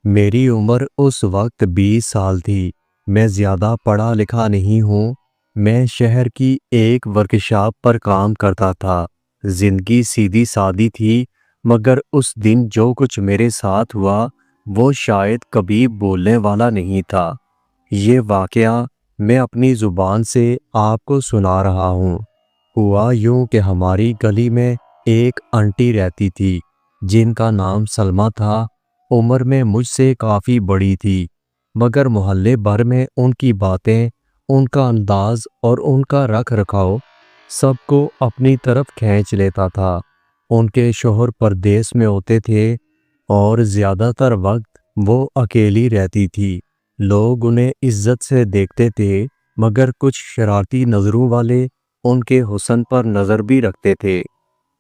मेरी उम्र उस वक्त 20 साल थी। मैं ज़्यादा पढ़ा लिखा नहीं हूँ। मैं शहर की एक वर्कशॉप पर काम करता था। ज़िंदगी सीधी सादी थी, मगर उस दिन जो कुछ मेरे साथ हुआ वो शायद कभी बोलने वाला नहीं था। ये वाकया मैं अपनी ज़ुबान से आपको सुना रहा हूँ। हुआ यूं कि हमारी गली में एक आंटी रहती थी, जिनका नाम सलमा था। उम्र में मुझसे काफ़ी बड़ी थी, मगर मोहल्ले भर में उनकी बातें, उनका अंदाज और उनका रख रखाव सबको अपनी तरफ खींच लेता था। उनके शौहर परदेश में होते थे और ज़्यादातर वक्त वो अकेली रहती थी। लोग उन्हें इज्जत से देखते थे, मगर कुछ शरारती नज़रों वाले उनके हुस्न पर नज़र भी रखते थे।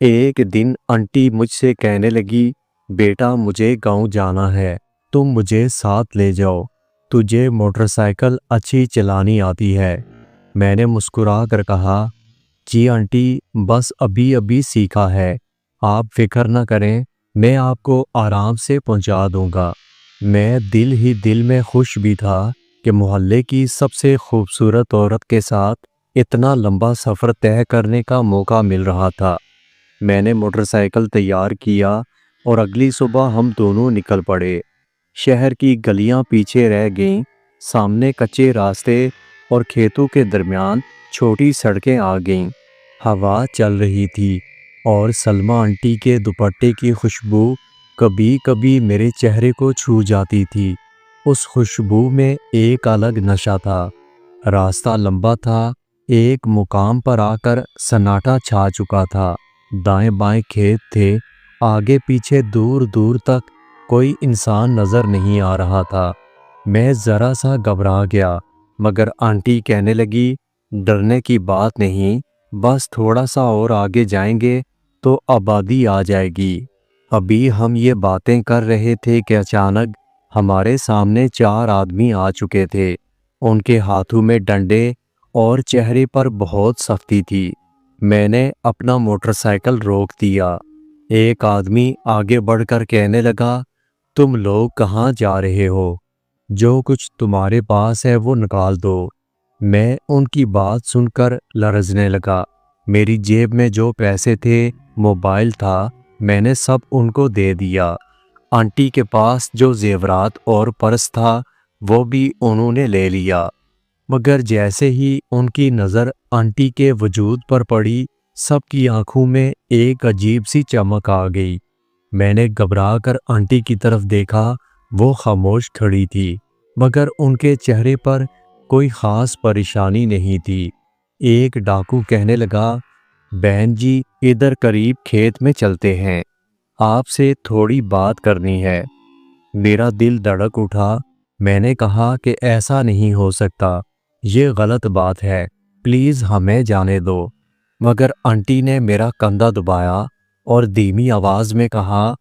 एक दिन आंटी मुझसे कहने लगी, बेटा मुझे गांव जाना है, तुम मुझे साथ ले जाओ। तुझे मोटरसाइकिल अच्छी चलानी आती है। मैंने मुस्कुरा कर कहा, जी आंटी, बस अभी अभी सीखा है। आप फिक्र न करें, मैं आपको आराम से पहुंचा दूंगा। मैं दिल ही दिल में खुश भी था कि मोहल्ले की सबसे खूबसूरत औरत के साथ इतना लंबा सफ़र तय करने का मौका मिल रहा था। मैंने मोटरसाइकिल तैयार किया और अगली सुबह हम दोनों निकल पड़े। शहर की गलियां पीछे रह गईं, सामने कच्चे रास्ते और खेतों के दरमियान छोटी सड़कें आ गईं। हवा चल रही थी और सलमा आंटी के दुपट्टे की खुशबू कभी कभी मेरे चेहरे को छू जाती थी। उस खुशबू में एक अलग नशा था। रास्ता लंबा था। एक मुकाम पर आकर सन्नाटा छा चुका था। दाएं बाएं खेत थे। आगे पीछे दूर दूर तक कोई इंसान नजर नहीं आ रहा था। मैं जरा सा घबरा गया, मगर आंटी कहने लगी, डरने की बात नहीं, बस थोड़ा सा और आगे जाएंगे तो आबादी आ जाएगी। अभी हम ये बातें कर रहे थे कि अचानक हमारे सामने 4 आदमी आ चुके थे। उनके हाथों में डंडे और चेहरे पर बहुत सख्ती थी। मैंने अपना मोटरसाइकिल रोक दिया। एक आदमी आगे बढ़कर कहने लगा, तुम लोग कहाँ जा रहे हो? जो कुछ तुम्हारे पास है वो निकाल दो। मैं उनकी बात सुनकर लरजने लगा। मेरी जेब में जो पैसे थे, मोबाइल था, मैंने सब उनको दे दिया। आंटी के पास जो जेवरात और पर्स था वो भी उन्होंने ले लिया। मगर जैसे ही उनकी नज़र आंटी के वजूद पर पड़ी, सबकी आंखों में एक अजीब सी चमक आ गई। मैंने घबरा कर आंटी की तरफ देखा। वो खामोश खड़ी थी, मगर उनके चेहरे पर कोई ख़ास परेशानी नहीं थी। एक डाकू कहने लगा, बहन जी, इधर करीब खेत में चलते हैं, आपसे थोड़ी बात करनी है। मेरा दिल धड़क उठा। मैंने कहा कि ऐसा नहीं हो सकता, ये गलत बात है, प्लीज़ हमें जाने दो। मगर आंटी ने मेरा कंधा दबाया और धीमी आवाज़ में कहा,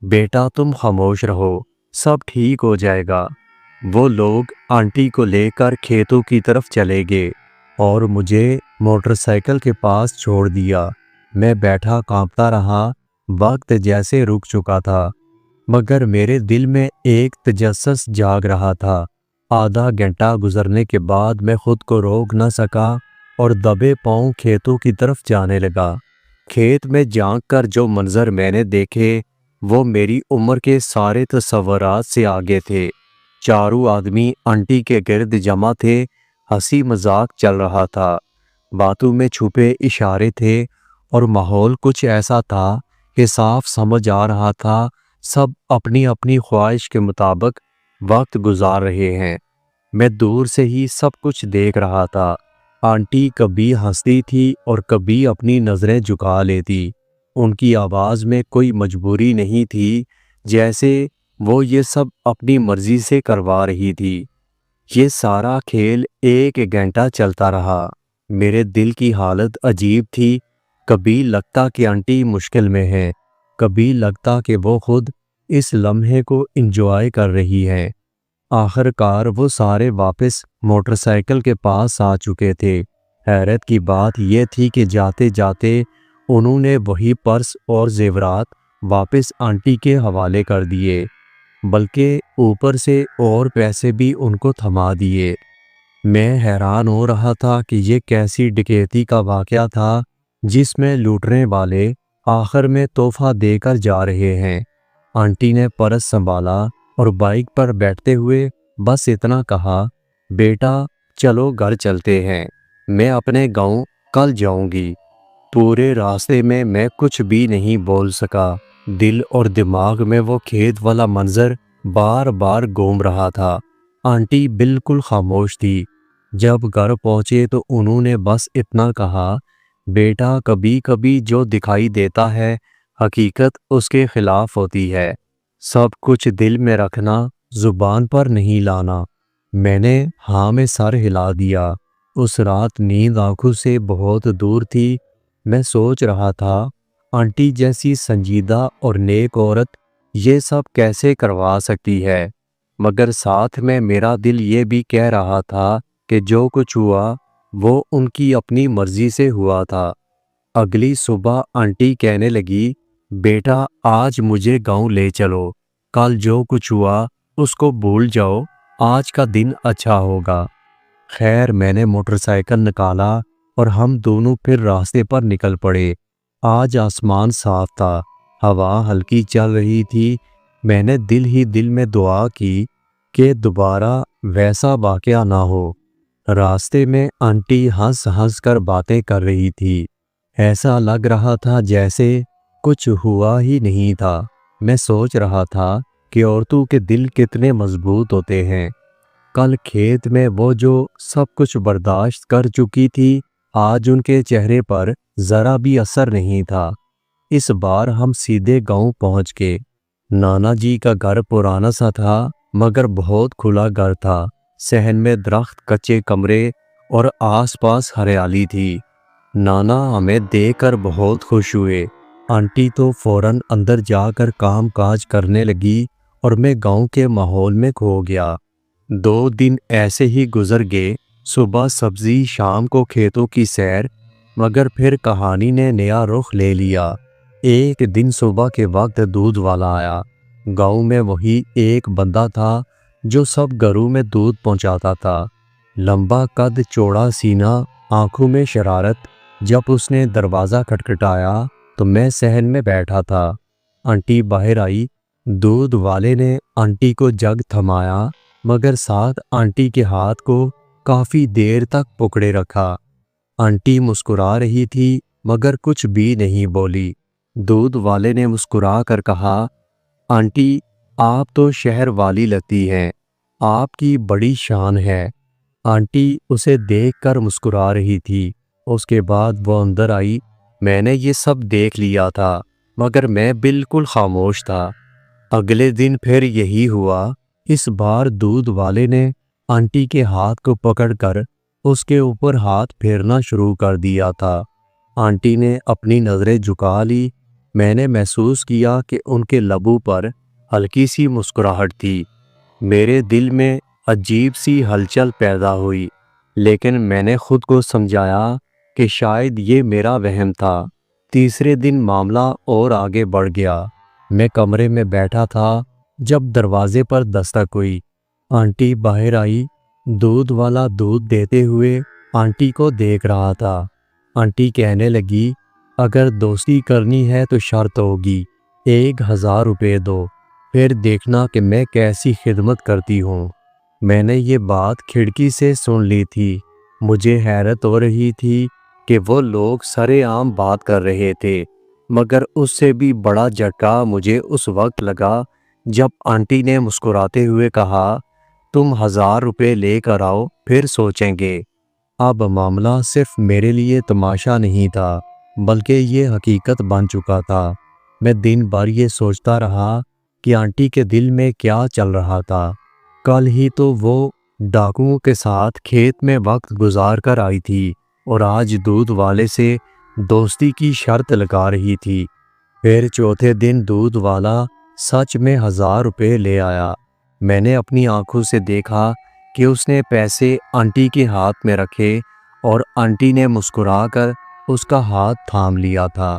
बेटा तुम खामोश रहो, सब ठीक हो जाएगा। वो लोग आंटी को लेकर खेतों की तरफ चले गए और मुझे मोटरसाइकिल के पास छोड़ दिया। मैं बैठा कांपता रहा। वक्त जैसे रुक चुका था, मगर मेरे दिल में एक तजस्सुस जाग रहा था। आधा घंटा गुजरने के बाद मैं खुद को रोक न सका और दबे पांव खेतों की तरफ जाने लगा। खेत में झांक कर जो मंजर मैंने देखे वो मेरी उम्र के सारे तसव्वुरात से आगे थे। चारों आदमी आंटी के गिर्द जमा थे। हंसी मजाक चल रहा था, बातों में छुपे इशारे थे और माहौल कुछ ऐसा था कि साफ समझ आ रहा था सब अपनी अपनी ख्वाहिश के मुताबिक वक्त गुजार रहे हैं। मैं दूर से ही सब कुछ देख रहा था। आंटी कभी हंसती थी और कभी अपनी नज़रें झुका लेती। उनकी आवाज़ में कोई मजबूरी नहीं थी, जैसे वो ये सब अपनी मर्जी से करवा रही थी। ये सारा खेल 1 घंटा चलता रहा। मेरे दिल की हालत अजीब थी। कभी लगता कि आंटी मुश्किल में है, कभी लगता कि वो खुद इस लम्हे को एंजॉय कर रही है। आखिरकार वो सारे वापस मोटरसाइकिल के पास आ चुके थे। हैरत की बात यह थी कि जाते जाते उन्होंने वही पर्स और जेवरात वापस आंटी के हवाले कर दिए। बल्कि ऊपर से और पैसे भी उनको थमा दिए। मैं हैरान हो रहा था कि ये कैसी डकैती का वाकया था जिसमें लूटने वाले आखिर में तोहफा देकर जा रहे हैं। आंटी ने पर्स संभाला और बाइक पर बैठते हुए बस इतना कहा, बेटा चलो घर चलते हैं, मैं अपने गांव कल जाऊंगी। पूरे रास्ते में मैं कुछ भी नहीं बोल सका। दिल और दिमाग में वो खेत वाला मंजर बार बार घूम रहा था। आंटी बिल्कुल खामोश थी। जब घर पहुंचे तो उन्होंने बस इतना कहा, बेटा कभी कभी जो दिखाई देता है हकीकत उसके खिलाफ होती है। सब कुछ दिल में रखना, जुबान पर नहीं लाना। मैंने हाँ में सर हिला दिया। उस रात नींद आंखों से बहुत दूर थी। मैं सोच रहा था, आंटी जैसी संजीदा और नेक औरत ये सब कैसे करवा सकती है, मगर साथ में मेरा दिल ये भी कह रहा था कि जो कुछ हुआ वो उनकी अपनी मर्जी से हुआ था। अगली सुबह आंटी कहने लगी, बेटा आज मुझे गांव ले चलो, कल जो कुछ हुआ उसको भूल जाओ, आज का दिन अच्छा होगा। खैर मैंने मोटरसाइकिल निकाला और हम दोनों फिर रास्ते पर निकल पड़े। आज आसमान साफ था, हवा हल्की चल रही थी। मैंने दिल ही दिल में दुआ की कि दोबारा वैसा वाकया ना हो। रास्ते में आंटी हंस हंस कर बातें कर रही थी। ऐसा लग रहा था जैसे कुछ हुआ ही नहीं था। मैं सोच रहा था कि औरतों के दिल कितने मजबूत होते हैं। कल खेत में वो जो सब कुछ बर्दाश्त कर चुकी थी, आज उनके चेहरे पर जरा भी असर नहीं था। इस बार हम सीधे गांव पहुंच गए। नाना जी का घर पुराना सा था, मगर बहुत खुला घर था। सहन में दरख्त, कच्चे कमरे और आसपास हरियाली थी। नाना हमें देखकर बहुत खुश हुए। आंटी तो फौरन अंदर जाकर काम काज करने लगी और मैं गांव के माहौल में खो गया। 2 दिन ऐसे ही गुजर गए। सुबह सब्जी, शाम को खेतों की सैर, मगर फिर कहानी ने नया रुख ले लिया। एक दिन सुबह के वक्त दूध वाला आया। गांव में वही एक बंदा था जो सब घरों में दूध पहुंचाता था। लंबा कद, चौड़ा सीना, आंखों में शरारत। जब उसने दरवाज़ा खटखटाया तो मैं सहन में बैठा था। आंटी बाहर आई। दूध वाले ने आंटी को जग थमाया, मगर साथ आंटी के हाथ को काफ़ी देर तक पकड़े रखा। आंटी मुस्कुरा रही थी, मगर कुछ भी नहीं बोली। दूध वाले ने मुस्कुरा कर कहा, आंटी आप तो शहर वाली लगती हैं, आपकी बड़ी शान है। आंटी उसे देखकर मुस्कुरा रही थी। उसके बाद वो अंदर आई। मैंने ये सब देख लिया था, मगर मैं बिल्कुल खामोश था। अगले दिन फिर यही हुआ। इस बार दूध वाले ने आंटी के हाथ को पकड़कर उसके ऊपर हाथ फेरना शुरू कर दिया था। आंटी ने अपनी नज़रें झुका ली। मैंने महसूस किया कि उनके लबों पर हल्की सी मुस्कुराहट थी। मेरे दिल में अजीब सी हलचल पैदा हुई, लेकिन मैंने खुद को समझाया कि शायद ये मेरा वहम था। तीसरे दिन मामला और आगे बढ़ गया। मैं कमरे में बैठा था जब दरवाजे पर दस्तक हुई। आंटी बाहर आई। दूध वाला दूध देते हुए आंटी को देख रहा था। आंटी कहने लगी, अगर दोस्ती करनी है तो शर्त होगी, 1000 रुपये दो, फिर देखना कि मैं कैसी खिदमत करती हूँ। मैंने ये बात खिड़की से सुन ली थी। मुझे हैरत हो रही थी कि वो लोग सरेआम बात कर रहे थे, मगर उससे भी बड़ा झटका मुझे उस वक्त लगा जब आंटी ने मुस्कुराते हुए कहा, तुम 1000 रुपये लेकर आओ, फिर सोचेंगे। अब मामला सिर्फ मेरे लिए तमाशा नहीं था, बल्कि ये हकीकत बन चुका था। मैं दिन भर ये सोचता रहा कि आंटी के दिल में क्या चल रहा था। कल ही तो वो डाकुओं के साथ खेत में वक्त गुजार कर आई थी और आज दूध वाले से दोस्ती की शर्त लगा रही थी। फिर चौथे दिन दूध वाला सच में 1000 रुपये ले आया। मैंने अपनी आंखों से देखा कि उसने पैसे आंटी के हाथ में रखे और आंटी ने मुस्कुराकर उसका हाथ थाम लिया था।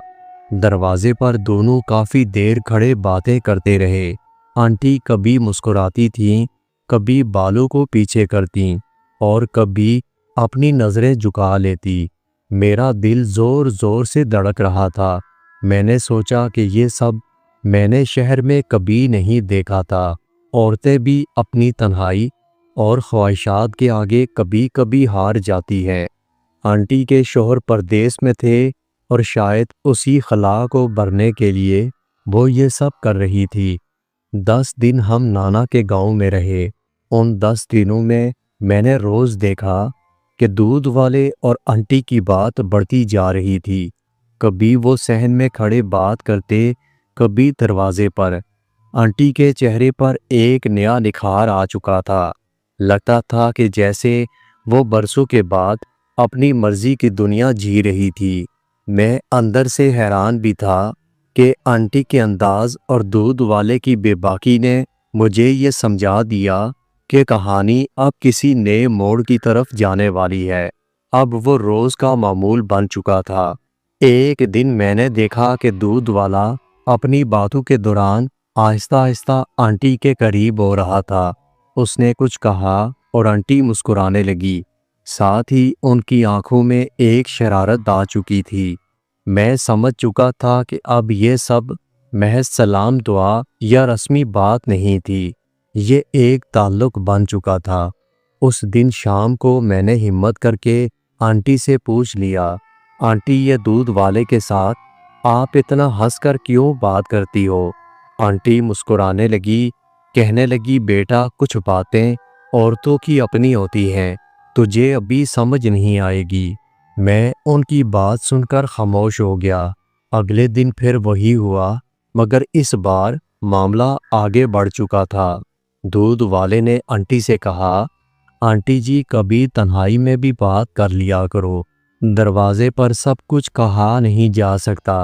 दरवाजे पर दोनों काफ़ी देर खड़े बातें करते रहे। आंटी कभी मुस्कुराती थीं, कभी बालों को पीछे करतीं और कभी अपनी नज़रें झुका लेती। मेरा दिल ज़ोर ज़ोर से धड़क रहा था। मैंने सोचा कि ये सब मैंने शहर में कभी नहीं देखा था। औरतें भी अपनी तन्हाई और ख्वाहिशात के आगे कभी कभी हार जाती हैं। आंटी के शौहर परदेस में थे और शायद उसी खला को भरने के लिए वो ये सब कर रही थी। 10 दिन हम नाना के गांव में रहे। उन 10 दिनों में मैंने रोज़ देखा कि दूध वाले और आंटी की बात बढ़ती जा रही थी। कभी वो सहन में खड़े बात करते, कभी दरवाजे पर। आंटी के चेहरे पर एक नया निखार आ चुका था। लगता था कि जैसे वो बरसों के बाद अपनी मर्जी की दुनिया जी रही थी। मैं अंदर से हैरान भी था कि आंटी के अंदाज और दूध वाले की बेबाकी ने मुझे ये समझा दिया कि कहानी अब किसी नए मोड़ की तरफ जाने वाली है। अब वो रोज़ का मामूल बन चुका था। एक दिन मैंने देखा कि दूध वाला अपनी बातों के दौरान आहिस्ता आहिस्ता आंटी के करीब हो रहा था। उसने कुछ कहा और आंटी मुस्कुराने लगी। साथ ही उनकी आंखों में एक शरारत आ चुकी थी। मैं समझ चुका था कि अब ये सब महज सलाम दुआ या रस्मी बात नहीं थी, ये एक ताल्लुक बन चुका था। उस दिन शाम को मैंने हिम्मत करके आंटी से पूछ लिया, आंटी ये दूध वाले के साथ आप इतना हंसकर क्यों बात करती हो? आंटी मुस्कुराने लगी, कहने लगी बेटा कुछ बातें औरतों की अपनी होती हैं, तुझे अभी समझ नहीं आएगी। मैं उनकी बात सुनकर खामोश हो गया। अगले दिन फिर वही हुआ, मगर इस बार मामला आगे बढ़ चुका था। दूध वाले ने आंटी से कहा, आंटी जी कभी तन्हाई में भी बात कर लिया करो, दरवाजे पर सब कुछ कहा नहीं जा सकता।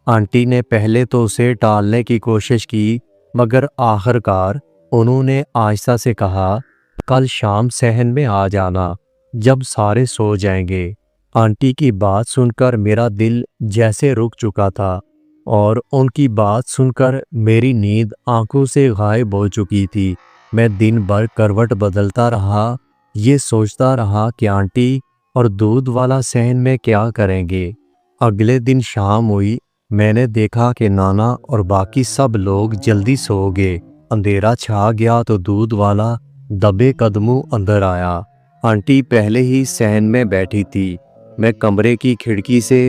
आंटी ने पहले तो उसे टालने की कोशिश की, मगर आखिरकार उन्होंने आहिस्ता से कहा, कल शाम सहन में आ जाना, जब सारे सो जाएंगे। आंटी की बात सुनकर मेरा दिल जैसे रुक चुका था और उनकी बात सुनकर मेरी नींद आंखों से गायब हो चुकी थी। मैं दिन भर करवट बदलता रहा, ये सोचता रहा कि आंटी और दूध वाला सहन में क्या करेंगे। अगले दिन शाम हुई। मैंने देखा कि नाना और बाकी सब लोग जल्दी सो गए। अंधेरा छा गया तो दूध वाला दबे कदमों अंदर आया। आंटी पहले ही सहन में बैठी थी। मैं कमरे की खिड़की से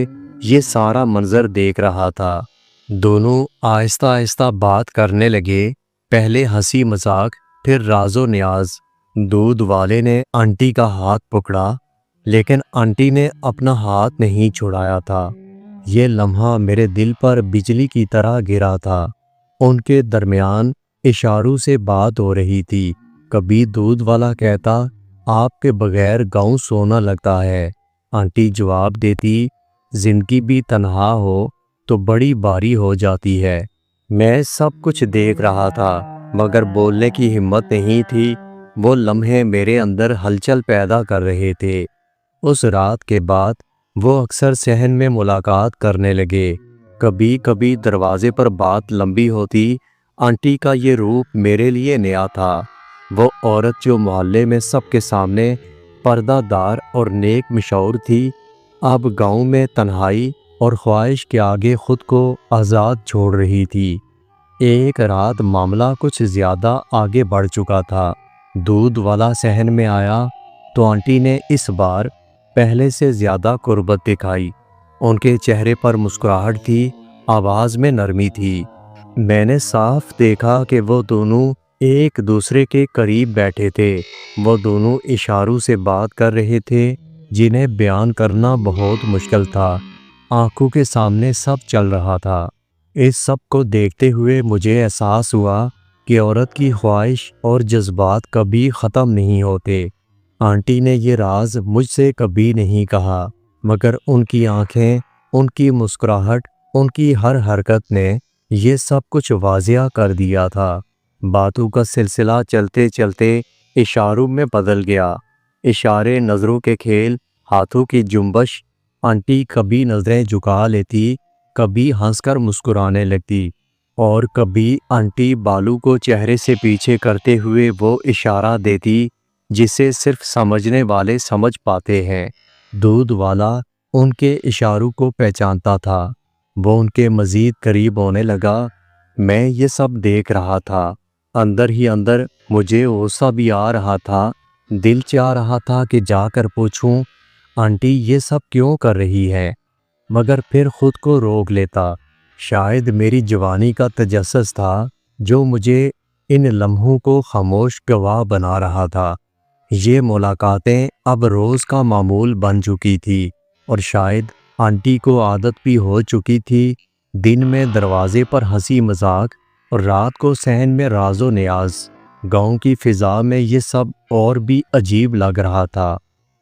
ये सारा मंजर देख रहा था। दोनों आहिस्ता आहिस्ता बात करने लगे, पहले हंसी मजाक, फिर राजो न्याज। दूध वाले ने आंटी का हाथ पकड़ा, लेकिन आंटी ने अपना हाथ नहीं छुड़ाया था। ये लम्हा मेरे दिल पर बिजली की तरह गिरा था। उनके दरमियान इशारों से बात हो रही थी। कभी दूध वाला कहता, आपके बगैर गांव सोना लगता है। आंटी जवाब देती, जिंदगी भी तन्हा हो तो बड़ी भारी हो जाती है। मैं सब कुछ देख रहा था, मगर बोलने की हिम्मत नहीं थी। वो लम्हे मेरे अंदर हलचल पैदा कर रहे थे। उस रात के बाद वो अक्सर सहन में मुलाकात करने लगे। कभी कभी दरवाजे पर बात लंबी होती। आंटी का ये रूप मेरे लिए नया था। वो औरत जो मोहल्ले में सबके सामने पर्दादार और नेक मशहूर थी, अब गांव में तन्हाई और ख्वाहिश के आगे खुद को आज़ाद छोड़ रही थी। एक रात मामला कुछ ज़्यादा आगे बढ़ चुका था। दूध वाला सहन में आया तो आंटी ने इस बार पहले से ज़्यादा कुर्बत दिखाई। उनके चेहरे पर मुस्कुराहट थी, आवाज़ में नरमी थी। मैंने साफ देखा कि वो दोनों एक दूसरे के करीब बैठे थे। वो दोनों इशारों से बात कर रहे थे, जिन्हें बयान करना बहुत मुश्किल था। आंखों के सामने सब चल रहा था। इस सब को देखते हुए मुझे एहसास हुआ कि औरत की ख्वाहिश और जज्बात कभी ख़त्म नहीं होते। आंटी ने ये राज मुझसे कभी नहीं कहा, मगर उनकी आंखें, उनकी मुस्कुराहट, उनकी हर हरकत ने ये सब कुछ वाज़िया कर दिया था। बातों का सिलसिला चलते चलते इशारों में बदल गया। इशारे, नज़रों के खेल, हाथों की जुम्बश। आंटी कभी नज़रें झुका लेती, कभी हंसकर मुस्कुराने लगती। اور کبھی آنٹی بالو کو چہرے سے پیچھے کرتے ہوئے وہ اشارہ دیتی جسے صرف سمجھنے والے سمجھ پاتے ہیں۔ دودھ والا ان کے اشاروں کو پہچانتا تھا۔ وہ ان کے مزید قریب ہونے لگا۔ میں یہ سب دیکھ رہا تھا۔ اندر ہی اندر مجھے غصہ بھی آ رہا تھا۔ دل چاہ رہا تھا کہ جا کر پوچھوں آنٹی یہ سب کیوں کر رہی ہے، مگر پھر خود کو روک لیتا۔ شاید میری جوانی کا تجسس تھا جو مجھے ان لمحوں کو خاموش گواہ بنا رہا تھا۔ یہ ملاقاتیں اب روز کا معمول بن چکی تھی اور شاید آنٹی کو عادت بھی ہو چکی تھی۔ دن میں دروازے پر ہنسی مذاق اور رات کو صحن میں راز و نیاز۔ گاؤں کی فضا میں یہ سب اور بھی عجیب لگ رہا تھا۔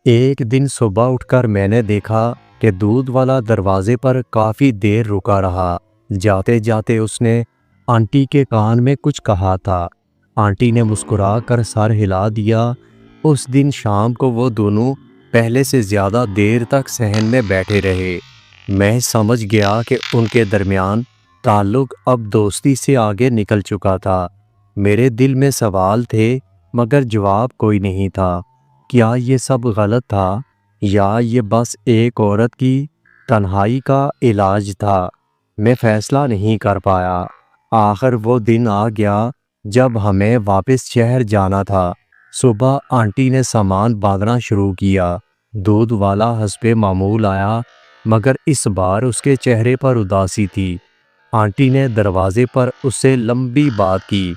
ایک دن صبح اٹھ کر میں نے دیکھا کہ دودھ والا دروازے پر کافی دیر رکا رہا۔ جاتے جاتے اس نے آنٹی کے کان میں کچھ کہا تھا۔ آنٹی نے مسکرا کر سر ہلا دیا۔ اس دن شام کو وہ دونوں پہلے سے زیادہ دیر تک صحن میں بیٹھے رہے۔ میں سمجھ گیا کہ ان کے درمیان تعلق اب دوستی سے آگے نکل چکا تھا۔ میرے دل میں سوال تھے مگر جواب کوئی نہیں تھا۔ کیا یہ سب غلط تھا یا یہ بس ایک عورت کی تنہائی کا علاج تھا؟ میں فیصلہ نہیں کر پایا۔ آخر وہ دن آ گیا جب ہمیں واپس شہر جانا تھا۔ صبح آنٹی نے سامان باندھنا شروع کیا۔ دودھ والا حسب معمول آیا مگر اس بار اس کے چہرے پر اداسی تھی۔ آنٹی نے دروازے پر اس سے لمبی بات کی۔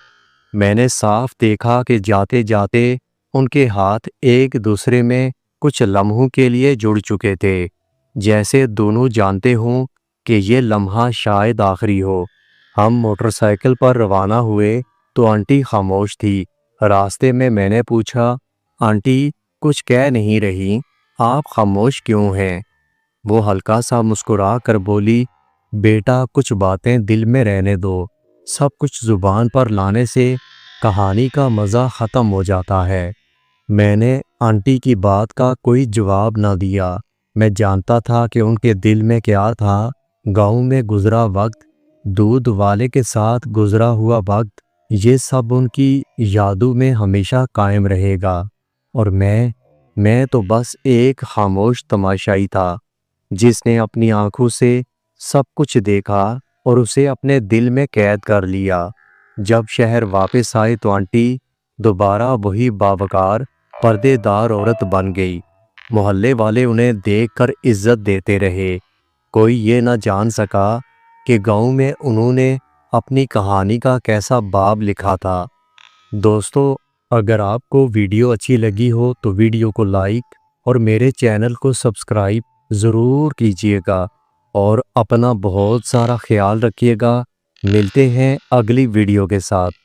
میں نے صاف دیکھا کہ جاتے جاتے ان کے ہاتھ ایک دوسرے میں کچھ لمحوں کے لیے جڑ چکے تھے، جیسے دونوں جانتے ہوں کہ یہ لمحہ شاید آخری ہو۔ ہم موٹر سائیکل پر روانہ ہوئے تو آنٹی خاموش تھی۔ راستے میں نے پوچھا آنٹی کچھ کہہ نہیں رہی، آپ خاموش کیوں ہیں؟ وہ ہلکا سا مسکرا کر بولی بیٹا کچھ باتیں دل میں رہنے دو، سب کچھ زبان پر لانے سے کہانی کا مزہ ختم ہو جاتا ہے۔ میں نے آنٹی کی بات کا کوئی جواب نہ دیا۔ میں جانتا تھا کہ ان کے دل میں کیا تھا۔ گاؤں میں گزرا وقت، دودھ والے کے ساتھ گزرا ہوا وقت، یہ سب ان کی یادوں میں ہمیشہ قائم رہے گا۔ اور میں تو بس ایک خاموش تماشائی تھا جس نے اپنی آنکھوں سے سب کچھ دیکھا اور اسے اپنے دل میں قید کر لیا۔ جب شہر واپس آئے تو آنٹی دوبارہ وہی باوقار پردے دار عورت بن گئی۔ محلے والے انہیں دیکھ کر عزت دیتے رہے۔ کوئی یہ نہ جان سکا کہ گاؤں میں انہوں نے اپنی کہانی کا کیسا باب لکھا تھا۔ دوستو، اگر آپ کو ویڈیو اچھی لگی ہو تو ویڈیو کو لائک اور میرے چینل کو سبسکرائب ضرور کیجیے گا اور اپنا بہت سارا خیال رکھیے گا۔ ملتے ہیں اگلی ویڈیو کے ساتھ۔